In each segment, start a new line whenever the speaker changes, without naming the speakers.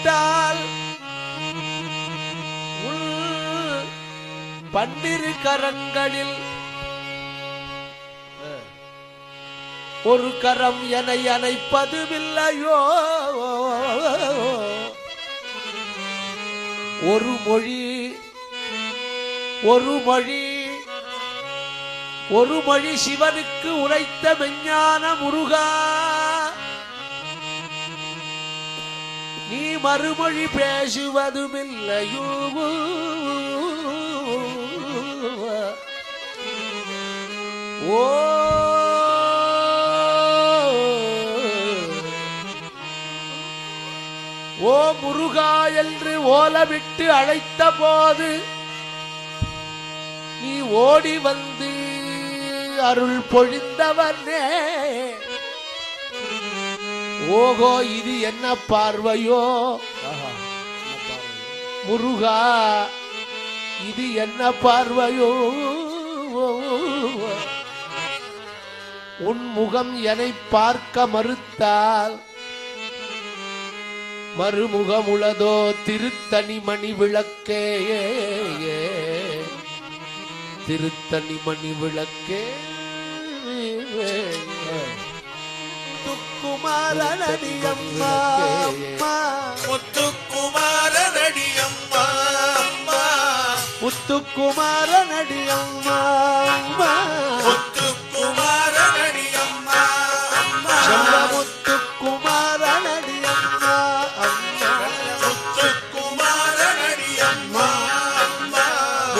விட்டால் பன்னிரு கரங்களில் ஒரு கரம் என்னை அணைப்பதுமில்லையோ ஒரு மொழி சிவனுக்கு உரைத்த மெஞ்ஞான முருகா நீ மறுமொழி பேசுவதுமில்லையோ ஓ முருகா என்று ஓலவிட்டு அழைத்த போது நீ ஓடி வந்து அருள் பொழிந்தவனே ஓகோ இது என்ன பார்வையோ முருகா இது என்ன பார்வையோ உன் முகம் என்னை பார்க்க மறுத்தால் மறுமுகமுளதோ திருத்தணி மணி விளக்கே திருத்தணி மணி விளக்கே முத்துக்குமாரனடியம்மா முத்துக்குமாரனடியம்மா முத்துக்குமாரனடியம்மா முத்துக்குமாரனடியம்மா செல்ல முத்துக்குமாரனடியம்மா முத்துக்குமாரனடியம்மா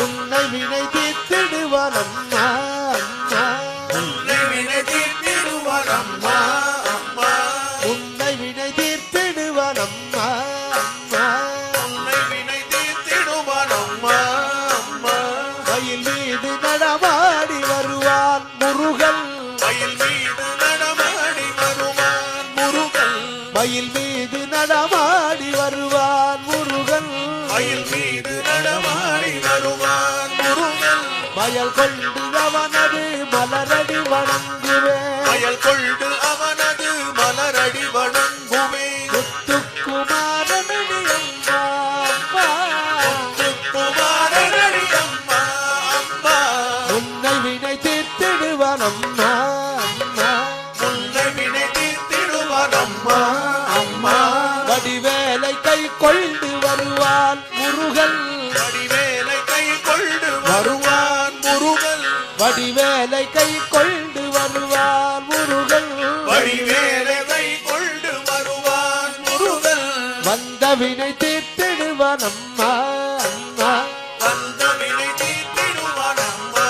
உன்னை வினை தீர்த்திடுவான் அம்மா உன்னை வினை தீர்த்திடுவான் அம்மா உன்னை வினை தீர்த்திடுவான் அம்மா உன்னை வினை தீர்த்திடுவான் அம்மா மயில் மீது நடமாடி வருவான் முருகன் மயில் மீது நடமாடி வருவான் முருகன் மயில் மீது நடமாடி வருவான் முருகன் மயில் மீது நடமாடி வருவான் முருகன் மயல் கொண்டு அவனது மலரடி வணங்குவே மயல் கொண்டு அவனது மலரடி வணங்குவே முத்துக்குமாரனடியம்மா முத்துக்குமாரனடியம்மா அம்மா உன்னை வினை தீர்த்திடுவான் அம்மா உன்னை வினை தீர்த்திடுவான் அம்மா வடிவேலை கை கொண்டு வருவான் முருகன் வடிவேலை கை கொண்டு வருவான் முருகன் வடிவேலை கை கொண்டு வருவான் முருகன் வடிவேலை கை கொண்டு வருவான் முருகன் வந்த வினை தீர்த்திடுவான் அம்மா வந்த வினை தீர்த்திடுவான் அம்மா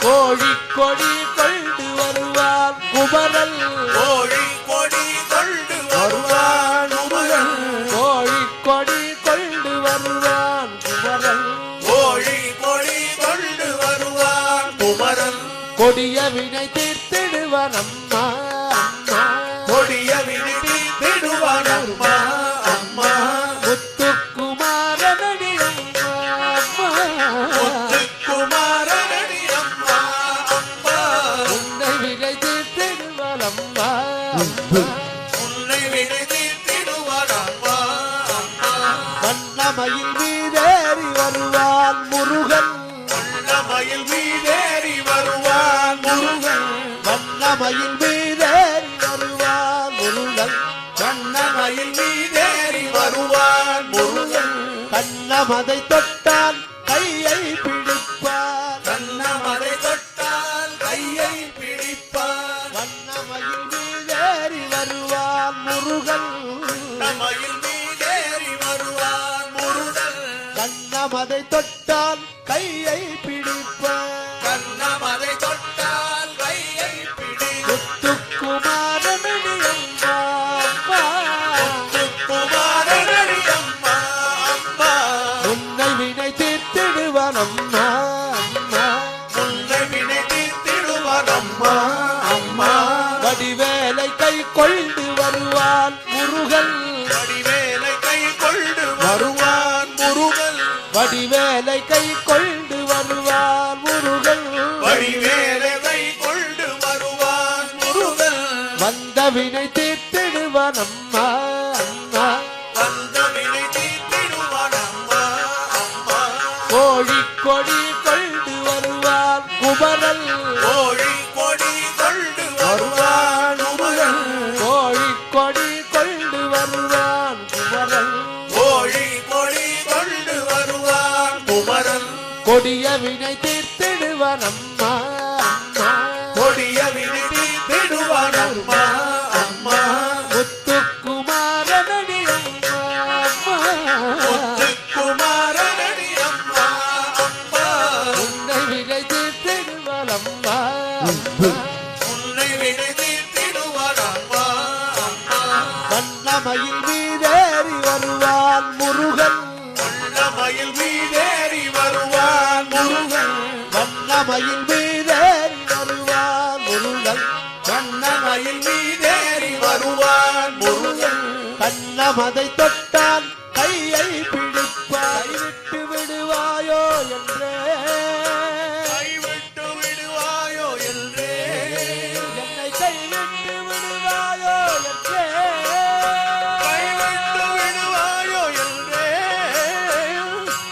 கோழி கொடி கொண்டு வருவான் குமரல் கோழி கொடி கொண்டு வருவான் குமரல் கோழி கொடி கொண்டு வருவான் குமரல் கோழி கொடி கொண்டு வருவான் குமரல் கொடிய வினை தீர்த்திடுவான் அம்மா கொடிய வினை தீர்த்திடுவான் அம்மா முத்துக்குமாரனடியம்மா முத்துக்குமாரனடியம்மா உன்னை வினை தீர்த்திடுவான் அம்மா உன்னை வினை தீர்த்திடுவான் அம்மா வண்ணமயில் மீதேறி வருவான் முருகன் வண்ணமயில் மீதேறி வருவான் முருகன் வண்ணமயில் மீதேறி வருவான் முருகன் வண்ணமயில் மீதேறி வருவான் முருகன் கண்ணமதை தொட்டால் கையை பிடிப்பார் கண்ணமதை தொட்டால் கையை பிடிப்பார் வண்ணமயில் மீதேறி வருவான் முருகன் வண்ணமயில் மீதேறி வருவான் முருகன் கண்ணமதை தொட்டால் கையை பிடிப்பார் கண்ணமதை தொட்டால் கையை பிடி முத்துக்குமாரனடியம்மா முத்துக்குமாரனடியம்மா உன்னை வினை தீர்த்திடுவான் அம்மா உன்னை வினை தீர்த்திடுவான் அம்மா வடிவேலை கை கொண்டு வருவான் முருகன் வடிவேலை கை கொண்டு வருவான் முருகன் வடிவேலை கை கொண்டு வருவான் முருகன் வடிவேலை கை கொண்டு வருவான் முருகன் வந்த வினை தீர்த்திடுவான் அம்மா கொடி கொண்டு வருவான் குமரல்
கோழி கொடி கொண்டு வருவான் குமரல்
கோழி கொடி கொண்டு வருவான் குமரல்
கோழி கொடி கொண்டு வருவான் குமரல்
கொடிய வினை தீர்த்திடுவான் அம்மா அம்மா
கொடிய வினை தீர்த்திடுவான் அம்மா அம்மா
முத்துக்குமாரனடி அம்மா அம்மா
முத்துக்குமாரனடி அம்மா அம்மா
உன்னை வினை தீர்த்திடுவான் அம்மா அம்மா
உன்னை வினை தீர்த்திடுவான் அம்மா அம்மா
வண்ணமயில் மீதேறி வருவான் முருகன்
வண்ணமயில் மீதேறி வருவான் முருகன்
வண்ணமயில் மீதேறி வருவான் முருகன்
வண்ணமயில் மீதேறி வருவான் முருகன்
கண்ணமதை தொட்டான் கையை பிடிப்பாய் விட்டு விடுவாயோ என்றே
கைவிட்டு விடுவாயோ என்றே
என்னை கைவிட்டு விடுவாயோ என்றே
கைவிட்டு விடுவாயோ என்றே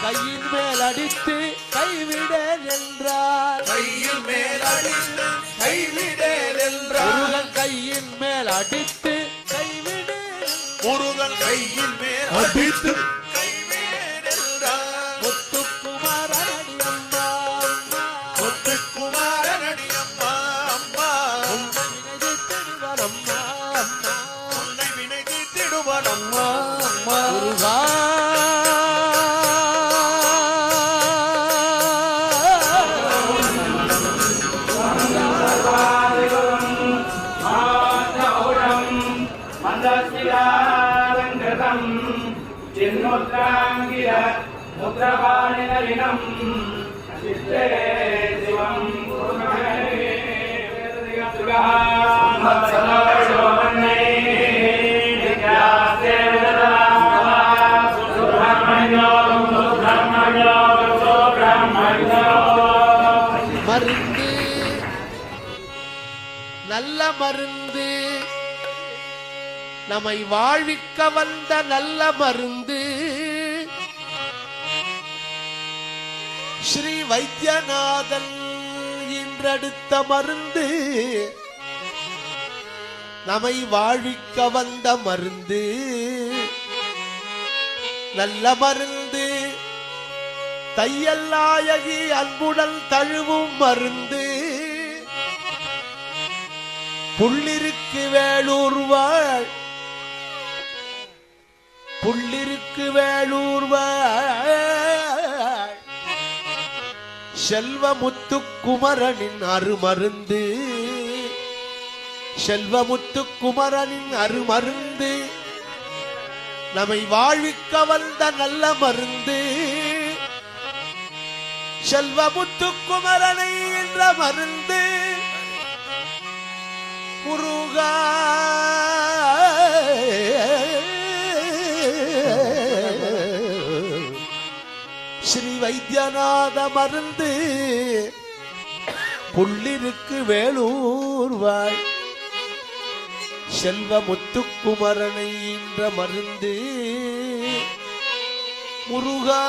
கையின் மேல் அடித்து கைவிடேன் என்றார்
கையில் மேல் அடித்து கைவிடேன் என்றார்
முருகன் கையின் மேல் அடித்து கைவிடேன்
முருகன் கையில் மேல் அடித்து கைவிடேன் என்றார்
முத்துக்குமாரனடி அம்மா அம்மா
முத்துக்குமாரனடி அம்மா அம்மா
உன்னை நினைத்திடுவான் அம்மா அம்மா
உன்னை வினை தீர்த்திடுவான் அம்மா அம்மா
முருகா
மந்தஸ்மிதாலங்கிருதம் சின்முத்ராங்கிர முத்ரபாணிநலினம் சித்தே சிவம்
மருந்து நல்ல மருந்து நம்மை வாழ்விக்க வந்த நல்ல மருந்து ஸ்ரீ வைத்தியநாதன் இன்றெடுத்த மருந்து நம்மை வாழ்விக்க வந்த மருந்து நல்ல மருந்து தையல்லாயகி அன்புடன் தழுவும் மருந்து புள்ளிருக்கு வேலூர் வாழ் புள்ளிருக்கு வேலூர் வாழ் செல்வமுத்துக்குமரனின் அருமருந்து செல்வமுத்துக்குமரனின் அருமருந்து நம்மை வாழ்விக்க வந்த நல்ல மருந்து செல்வமுத்துக்குமரனை என்ற மருந்து முருகா ஸ்ரீ வைத்தியநாத மருந்து புள்ளிருக்கு வேலூர் வாழ் செல்வமுத்துக்குமரனை என்ற மருந்து முருகா